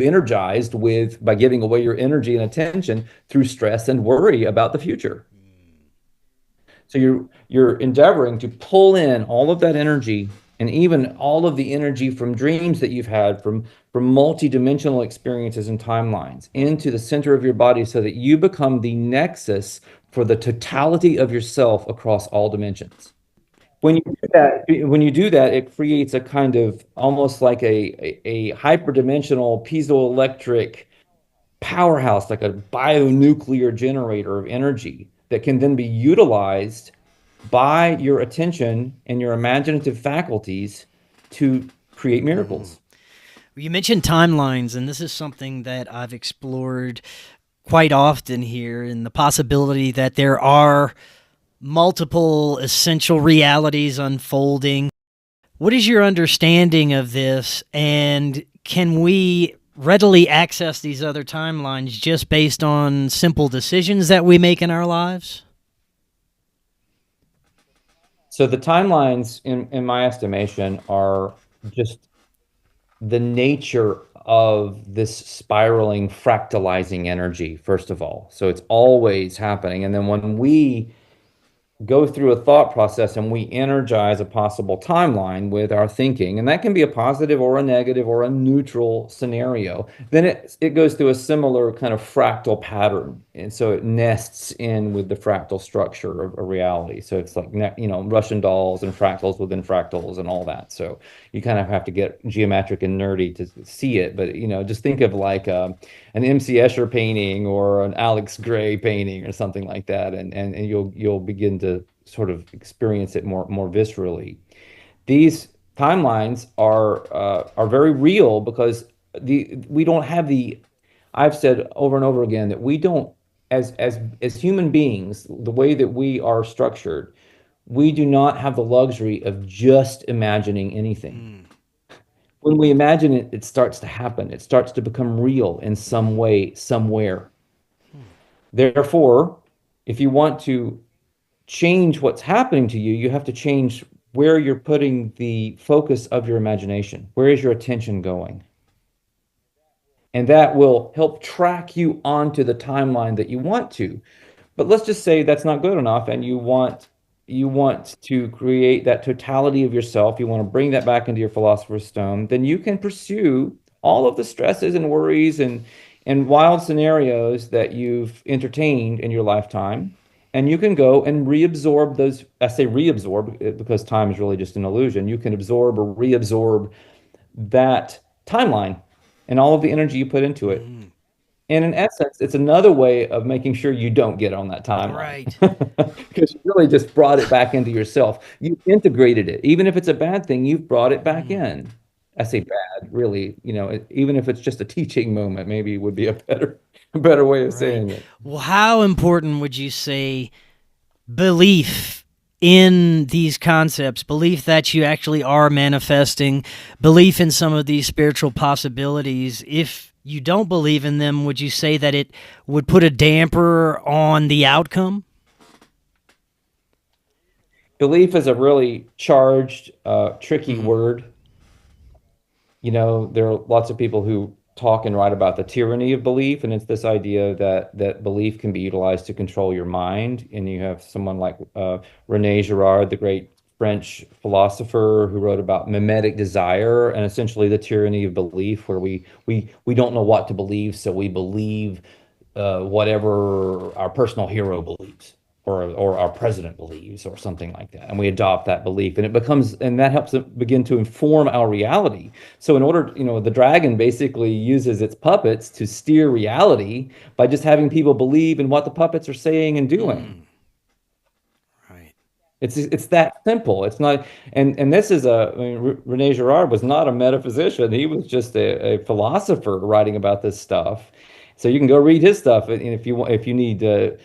energized with by giving away your energy and attention through stress and worry about the future. So you're endeavoring to pull in all of that energy and even all of the energy from dreams that you've had from multi-dimensional experiences and timelines into the center of your body so that you become the nexus for the totality of yourself across all dimensions. When you do that, it creates a kind of almost like a hyperdimensional piezoelectric powerhouse, like a bionuclear generator of energy that can then be utilized by your attention and your imaginative faculties to create miracles. You mentioned timelines, and this is something that I've explored quite often here, and the possibility that there are multiple essential realities unfolding. What is your understanding of this, and can we readily access these other timelines just based on simple decisions that we make in our lives? So the timelines, in my estimation, are just the nature of this spiraling, fractalizing energy, first of all. So it's always happening. And then when we go through a thought process and we energize a possible timeline with our thinking, and that can be a positive or a negative or a neutral scenario, then it goes through a similar kind of fractal pattern. And so it nests in with the fractal structure of a reality. So it's like, Russian dolls and fractals within fractals and all that. So you kind of have to get geometric and nerdy to see it. But, just think of like an MC Escher painting or an Alex Gray painting or something like that. And you'll begin to sort of experience it more viscerally. These timelines are very real because we don't have the. I've said over and over again that we don't, as human beings, the way that we are structured, we do not have the luxury of just imagining anything. When we imagine it, it starts to happen. It starts to become real in some way, somewhere. Therefore, if you want to change what's happening to you, you have to change where you're putting the focus of your imagination. Where is your attention going? And that will help track you onto the timeline that you want to. But let's just say that's not good enough and you want to create that totality of yourself, you want to bring that back into your philosopher's stone, then you can pursue all of the stresses and worries and wild scenarios that you've entertained in your lifetime. And you can go and reabsorb those. I say reabsorb because time is really just an illusion. You can absorb or reabsorb that timeline and all of the energy you put into it. And in essence, it's another way of making sure you don't get on that timeline. Right. Because you really just brought it back into yourself. You integrated it. Even if it's a bad thing, you've brought it back in. I say bad, really, even if it's just a teaching moment, maybe would be a better way of saying it. Well, how important would you say belief in these concepts, belief that you actually are manifesting, belief in some of these spiritual possibilities, if you don't believe in them, would you say that it would put a damper on the outcome? Belief is a really charged, tricky Mm, word. You know, there are lots of people who talk and write about the tyranny of belief, and it's this idea that belief can be utilized to control your mind. And you have someone like René Girard, the great French philosopher, who wrote about mimetic desire and essentially the tyranny of belief, where we don't know what to believe, so we believe whatever our personal hero believes or our president believes or something like that. And we adopt that belief and it becomes, and that helps it begin to inform our reality. So in order, the dragon basically uses its puppets to steer reality by just having people believe in what the puppets are saying and doing. mm, right. It's that simple. It's not, and this is I mean, René Girard was not a metaphysician. He was just a philosopher writing about this stuff. So you can go read his stuff, and if you want, if you need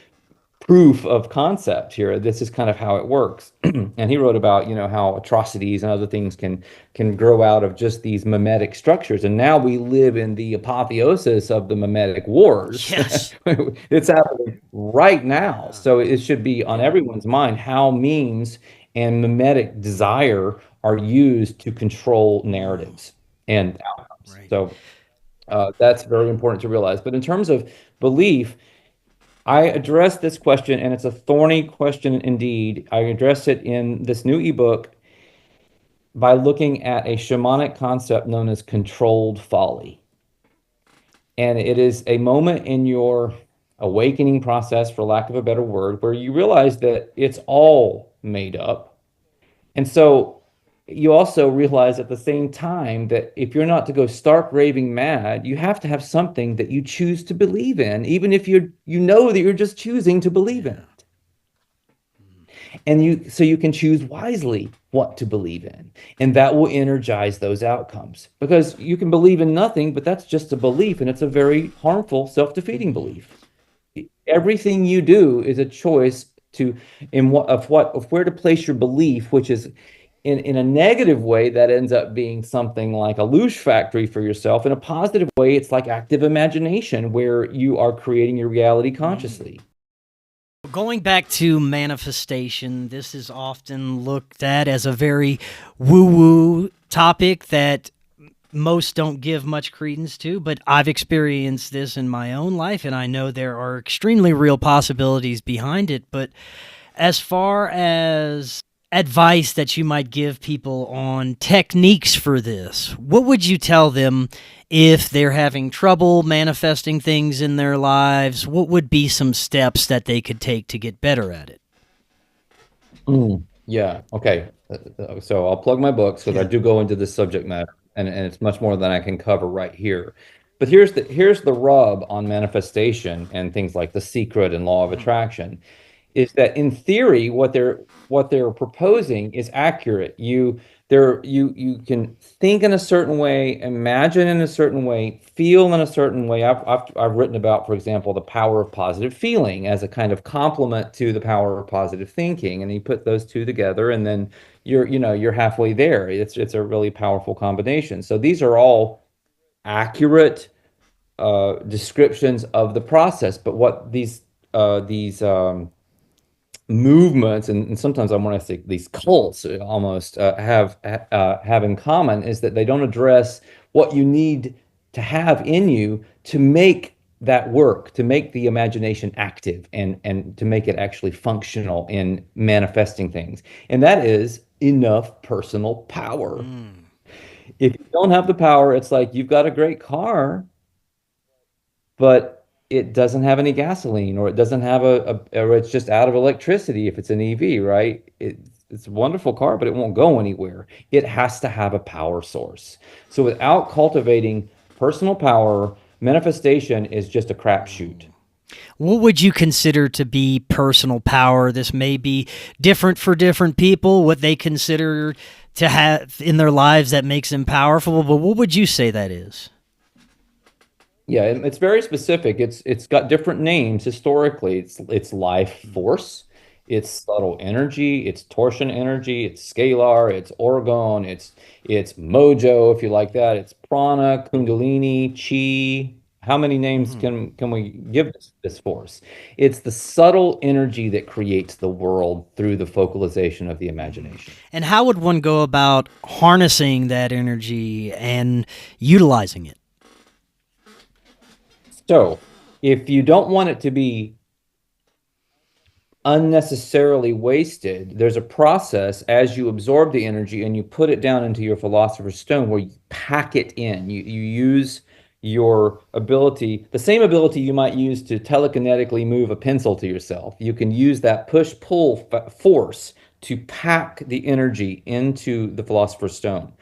proof of concept here. This is kind of how it works. And he wrote about, how atrocities and other things can grow out of just these mimetic structures. And now we live in the apotheosis of the mimetic wars. Yes. It's happening right now. Yeah. So it should be on Yeah. everyone's mind how memes and mimetic desire are used to control Mm, narratives and outcomes. right. So that's very important to realize. But in terms of belief, I address this question, and it's a thorny question indeed. I address it in this new ebook by looking at a shamanic concept known as controlled folly. And it is a moment in your awakening process, for lack of a better word, where you realize that it's all made up. And so you also realize at the same time that if you're not to go stark raving mad, you have to have something that you choose to believe in, even if you know that you're just choosing to believe in Yeah. it. And you can choose wisely what to believe in. And that will energize those outcomes. Because you can believe in nothing, but that's just a belief, and it's a very harmful, self-defeating Mm, belief. Everything you do is a choice to in what of where to place your belief, which is in a negative way that ends up being something like a loosh factory for yourself. In a positive way, it's like active imagination where you are creating your reality mm. consciously. Going back to manifestation, this is often looked at as a very woo woo topic that most don't give much credence to, but I've experienced this in my own life, and I know there are extremely real possibilities behind it. But as far as advice that you might give people on techniques for this, what would you tell them if they're having trouble manifesting things in their lives? What would be some steps that they could take to get better at it? Yeah. Okay. So I'll plug my books because I Yeah. do go into this subject matter, and it's much more than I can cover right here. But here's the rub on manifestation and things like The Secret and Law of Mm, Attraction, is that in theory what they're proposing is accurate. You can think in a certain way, imagine in a certain way, feel in a certain way. I've written about, for example, the power of positive feeling as a kind of complement to the power of positive thinking, and you put those two together, and then you're halfway there. It's a really powerful combination. So these are all accurate descriptions of the process, but what these movements and sometimes I want to say these cults almost have in common is that they don't address what you need to have in you to make that work, to make the imagination active and to make it actually functional in manifesting things. And that is enough personal power. mm, If you don't have the power, it's like you've got a great car, but it doesn't have any gasoline, or it doesn't have or it's just out of electricity if it's an EV, right? It's a wonderful car, but it won't go anywhere. It has to have a power source. So without cultivating personal power, manifestation is just a crapshoot. mm. What would you consider to be personal power? This may be different for different people, what they consider to have in their lives that makes them powerful, but what would you say that is? Yeah, it's very specific. It's got different names historically. It's life force, it's subtle energy, it's torsion energy, it's scalar, it's orgone, it's mojo if you like that. It's prana, kundalini, chi, How many names Hmm. can we give this force? It's the subtle energy that creates the world through the focalization of the Hmm. imagination. And how would one go about harnessing that energy and utilizing it? So, if you don't want it to be unnecessarily wasted, there's a process as you absorb the energy and you put it down into your philosopher's stone where you pack it in. You use your ability, the same ability you might use to telekinetically move a pencil to yourself. You can use that push-pull force to pack the energy into the philosopher's stone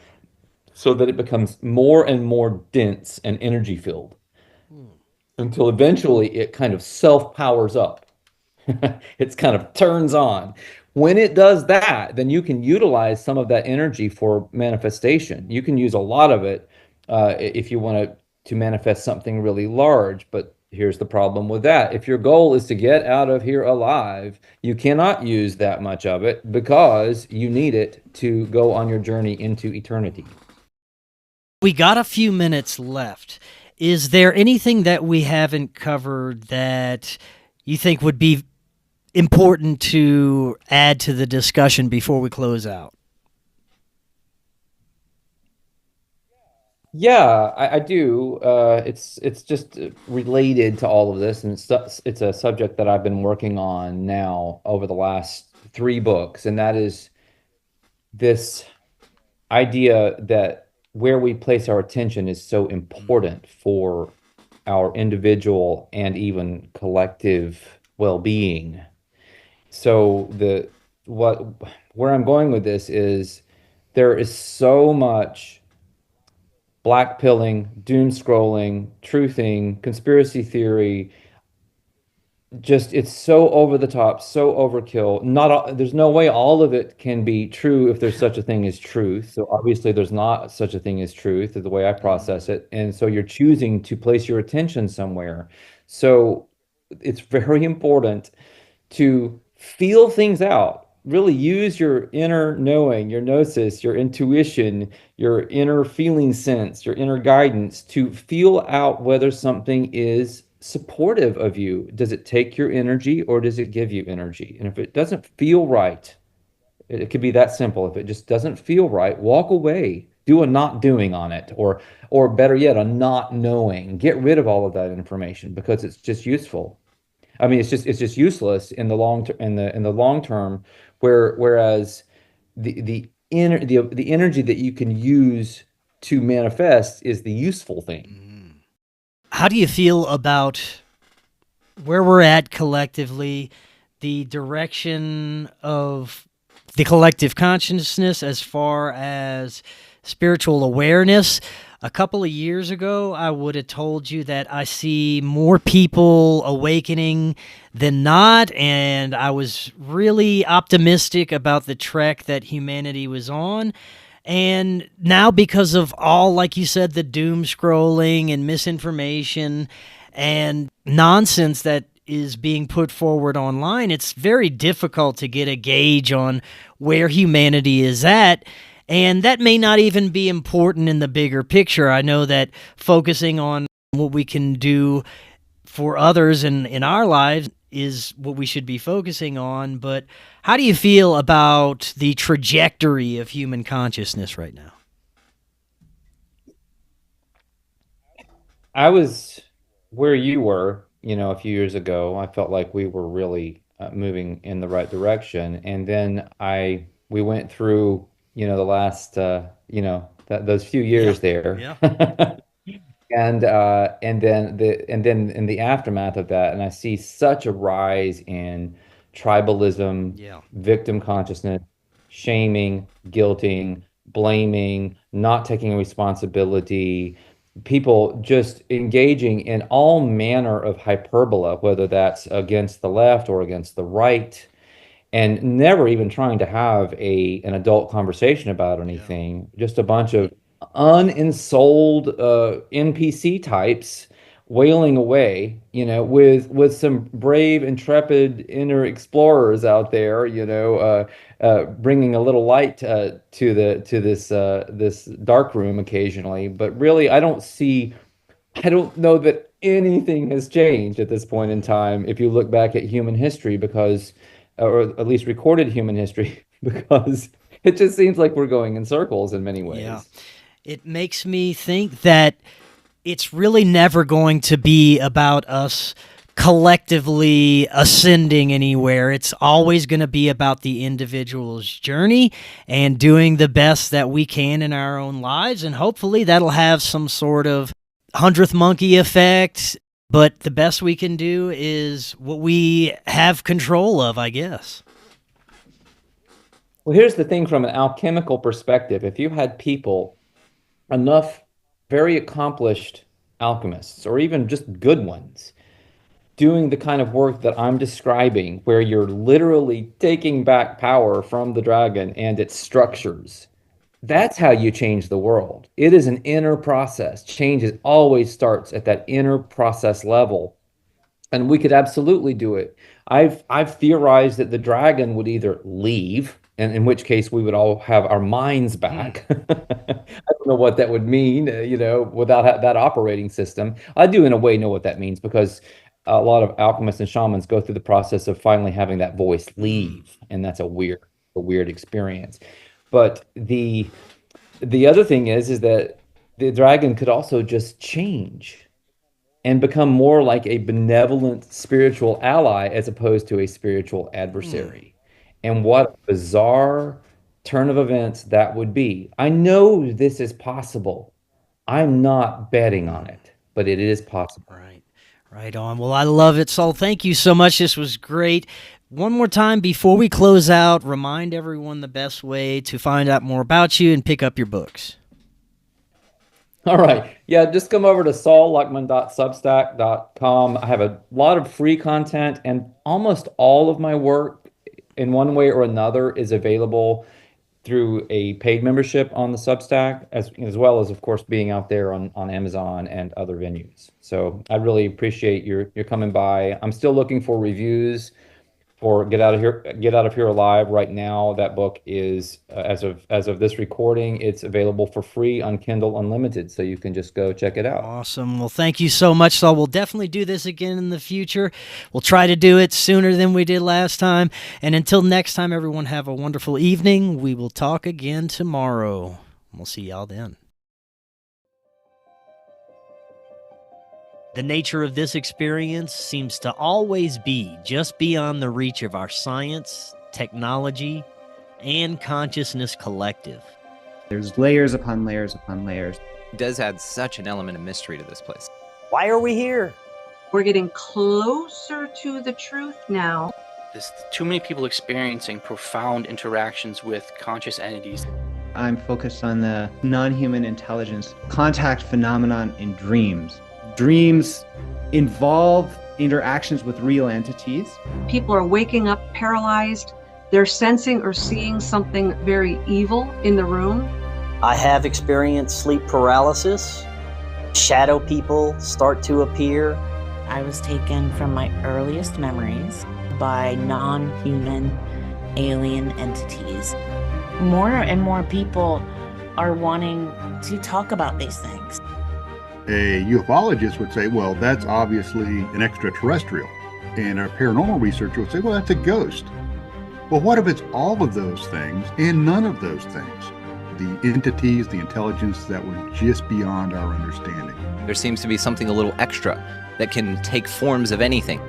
so that it becomes more and more dense and energy filled until eventually it kind of self powers up. It's kind of turns on. When it does that, then you can utilize some of that energy for manifestation. You can use a lot of it if you want to manifest something really large. But here's the problem with that. If your goal is to get out of here alive, you cannot use that much of it because you need it to go on your journey into eternity. We got a few minutes left. Is there anything that we haven't covered that you think would be important to add to the discussion before we close out? Yeah, I do. It's just related to all of this, and it's a subject that I've been working on now over the last three books, and that is this idea that where we place our attention is so important for our individual and even collective well-being. So what where I'm going with this is there is so much black pilling, doom scrolling, truthing, conspiracy theory. Just it's so over the top, so overkill. Not all, there's no way all of it can be true if there's such a thing as truth. So obviously there's not such a thing as truth, is the way I process it. And so you're choosing to place your attention somewhere. So it's very important to feel things out. Really use your inner knowing, your gnosis, your intuition, your inner feeling sense, your inner guidance to feel out whether something is supportive of you. Does it take your energy or does it give you energy? And if it doesn't feel right, it could be that simple. If it just doesn't feel right, walk away. Do a not doing on it, or better yet, a not knowing. Get rid of all of that information because it's just useful. I mean, it's just useless in the in the long term, whereas the energy that you can use to manifest is the useful thing. How do you feel about where we're at collectively, the direction of the collective consciousness as far as spiritual awareness? A couple of years ago, I would have told you that I see more people awakening than not, and I was really optimistic about the trek that humanity was on. And now, because of all, like you said, the doom scrolling and misinformation and nonsense that is being put forward online, it's very difficult to get a gauge on where humanity is at. And that may not even be important in the bigger picture. I know that focusing on what we can do for others in our lives is what we should be focusing on. But how do you feel about the trajectory of human consciousness right now? I was where you were, a few years ago. I felt like we were really moving in the right direction, and then I we went through, the last, those few Yeah. years there. Yeah. And then in the aftermath of that, and I see such a rise in tribalism, Yeah. victim consciousness, shaming, guilting, blaming, not taking responsibility, people just engaging in all manner of hyperbola, whether that's against the left or against the right, and never even trying to have an adult conversation about Yeah. anything. Just a bunch of unensouled NPC types wailing away, with some brave, intrepid inner explorers out there, bringing a little light to this dark room occasionally. But really, I don't see I don't know that anything has changed at this point in time if you look back at human history because, or at least recorded human history, because it just seems like we're going in circles in many Yeah. ways. It makes me think that it's really never going to be about us collectively ascending anywhere. It's always going to be about the individual's journey and doing the best that we can in our own lives. And hopefully that'll have some sort of 100th monkey effect. But the best we can do is what we have control of, I guess. Well, here's the thing from an alchemical perspective. If you had people, enough very accomplished alchemists, or even just good ones, doing the kind of work that I'm describing, where you're literally taking back power from the dragon and its structures, that's how you change the world. It is an inner process. Change always starts at that inner process level. And we could absolutely do it. I've theorized that the dragon would either leave, and in which case we would all have our minds back. I don't know what that would mean, without that operating system. I do, in a way, know what that means because a lot of alchemists and shamans go through the process of finally having that voice leave, and that's a weird experience. But the other thing is that the dragon could also just change and become more like a benevolent spiritual ally as opposed to a spiritual adversary. And what a bizarre turn of events that would be. I know this is possible. I'm not betting on it, but it is possible. Right. Right on. Well, I love it, Saul. Thank you so much. This was great. One more time before we close out, remind everyone the best way to find out more about you and pick up your books. All right. Yeah, just come over to saulluckman.substack.com. I have a lot of free content, and almost all of my work in one way or another is available through a paid membership on the Substack, as well as, of course, being out there on Amazon and other venues. So I really appreciate your coming by. I'm still looking for reviews for Get Out of Here Alive. Right now, that book is as of this recording, it's available for free on Kindle Unlimited, so you can just go check it out. Awesome. Well, thank you so much, Saul. We'll definitely do this again in the future. We'll try to do it sooner than we did last time. And until next time, everyone have a wonderful evening. We will talk again tomorrow. We'll see y'all then. The nature of this experience seems to always be just beyond the reach of our science, technology, and consciousness collective. There's layers upon layers upon layers. It does add such an element of mystery to this place. Why are we here? We're getting closer to the truth now. There's too many people experiencing profound interactions with conscious entities. I'm focused on the non-human intelligence contact phenomenon in dreams. Dreams involve interactions with real entities. People are waking up paralyzed. They're sensing or seeing something very evil in the room. I have experienced sleep paralysis. Shadow people start to appear. I was taken from my earliest memories by non-human alien entities. More and more people are wanting to talk about these things. A ufologist would say, well, that's obviously an extraterrestrial. And a paranormal researcher would say, well, that's a ghost. Well, what if it's all of those things and none of those things? The entities, the intelligence that were just beyond our understanding. There seems to be something a little extra that can take forms of anything.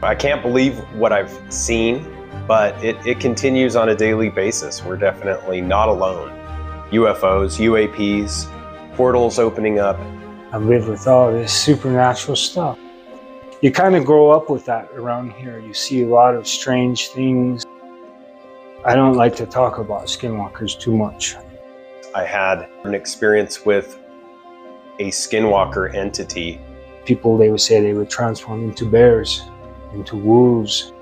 I can't believe what I've seen, but it continues on a daily basis. We're definitely not alone. UFOs, UAPs, portals opening up. I live with all this supernatural stuff. You kind of grow up with that around here. You see a lot of strange things. I don't like to talk about skinwalkers too much. I had an experience with a skinwalker entity. People, they would say they would transform into bears, into wolves.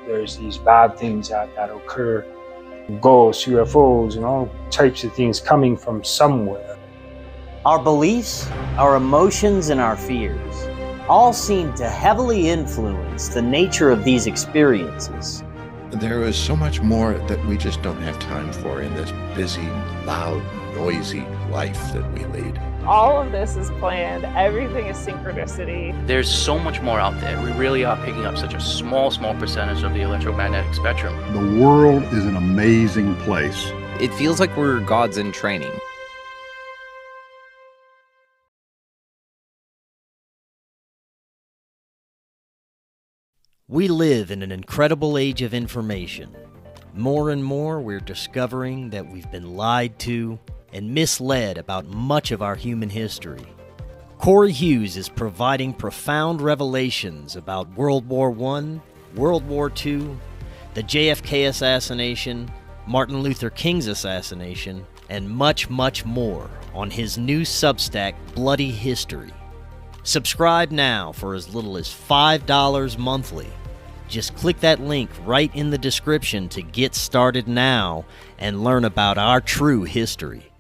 There's these bad things that occur. Ghosts, UFOs, and all types of things coming from somewhere. Our beliefs, our emotions, and our fears all seem to heavily influence the nature of these experiences. There is so much more that we just don't have time for in this busy, loud, noisy life that we lead. All of this is planned. Everything is synchronicity. There's so much more out there. We really are picking up such a small percentage of the electromagnetic spectrum. The world is an amazing place. It feels like we're gods in training. We live in an incredible age of information. More and more, we're discovering that we've been lied to and misled about much of our human history. Corey Hughes is providing profound revelations about World War I, World War II, the JFK assassination, Martin Luther King's assassination, and much, much more on his new Substack, Bloody History. Subscribe now for as little as $5 monthly. Just click that link right in the description to get started now and learn about our true history.